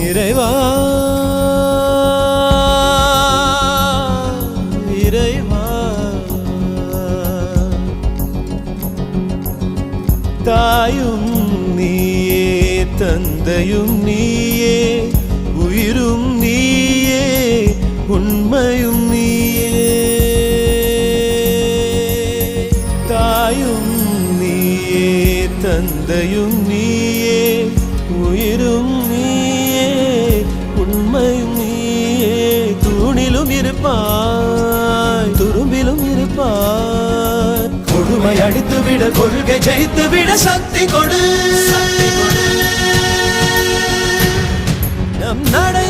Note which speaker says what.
Speaker 1: இறைவா இறைவா தாயும் நீயே தந்தையும் நீயே உயிரும் நீயே உண்மையும் நீயே தாயும் நீயே தந்தையும் நீயே உயிரும் நீயே உண்மையும் நீயே தூணிலும் இருப்பாய் துரும்பிலும் இருப்பாய் கொடுமை அடித்து விட கொள்கை ஜெயித்து விட சக்தி கொடு நம் நடை